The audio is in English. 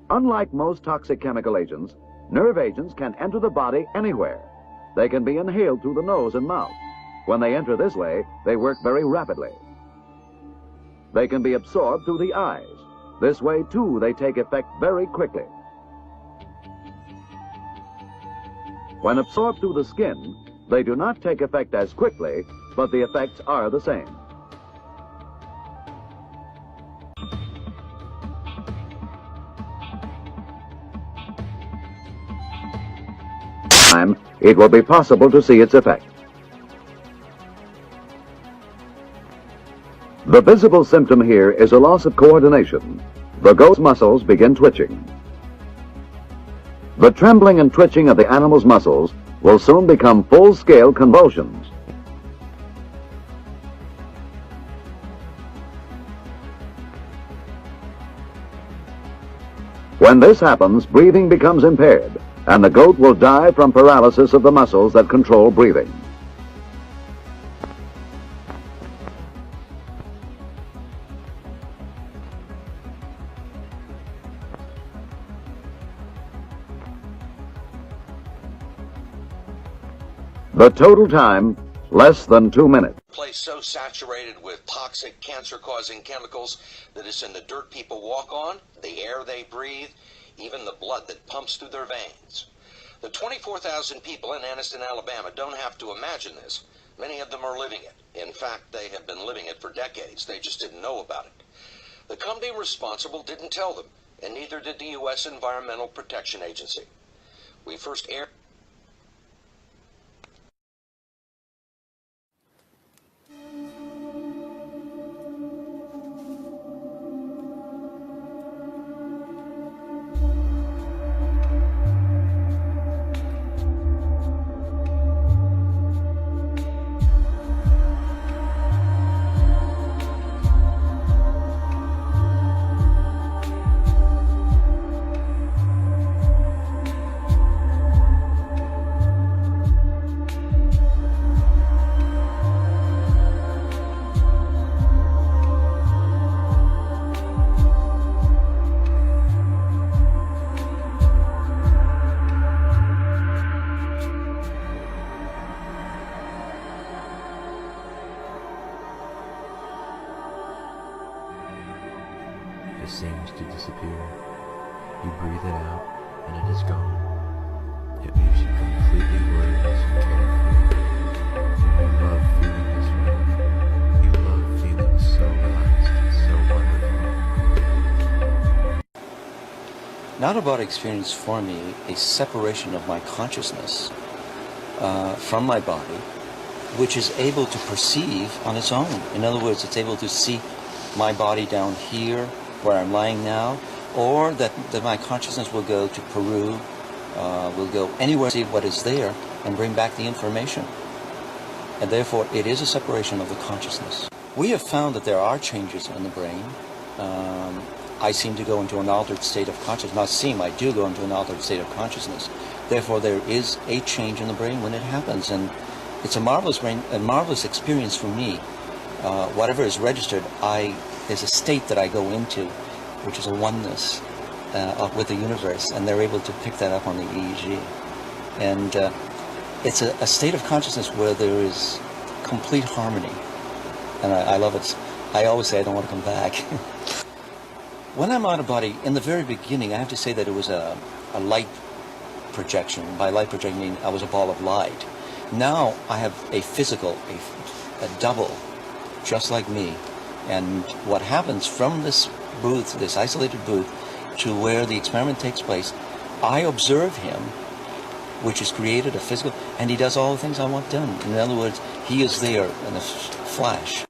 Unlike most toxic chemical agents, nerve agents can enter the body anywhere. They can be inhaled through the nose and mouth. When they enter this way, they work very rapidly. They can be absorbed through the eyes. This way, too, they take effect very quickly. When absorbed through the skin, they do not take effect as quickly, but the effects are the same. It will be possible to see its effect. The visible symptom here is a loss of coordination. The goat's muscles begin twitching. The trembling and twitching of the animal's muscles will soon become full-scale convulsions. When this happens, breathing becomes impaired, and the goat will die from paralysis of the muscles that control breathing. The total time, less than 2 minutes. Place so saturated with toxic, cancer-causing chemicals that it's in the dirt people walk on, the air they breathe, even the blood that pumps through their veins. The 24,000 people in Anniston, Alabama don't have to imagine this. Many of them are living it. In fact, they have been living it for decades. They just didn't know about it. The company responsible didn't tell them, and neither did the U.S. Environmental Protection Agency. We first aired It seems to disappear. You breathe it out, and it is gone. It leaves you completely wordless and carefree. You love feeling this way. You love feeling so relaxed and so wonderful. Out-of-body experience for me a separation of my consciousness from my body, which is able to perceive on its own. In other words, it's able to see my body down here, where I'm lying now, or that my consciousness will go to Peru, will go anywhere, see what is there, and bring back the information. And therefore, it is a separation of the consciousness. We have found that there are changes in the brain. I seem to go into an altered state of consciousness. Not seem, I do go into an altered state of consciousness. Therefore, there is a change in the brain when it happens, and it's a marvelous experience for me. Whatever is registered, there's a state that I go into, which is a oneness with the universe, and they're able to pick that up on the EEG. And it's a state of consciousness where there is complete harmony, and I love it. I always say I don't want to come back. When I'm out of body, in the very beginning, I have to say that it was a light projection. By light projection, I mean I was a ball of light. Now I have a physical, a double, just like me. And what happens from this booth, this isolated booth, to where the experiment takes place, I observe him, which is created a physical, and he does all the things I want done. In other words, he is there in a flash.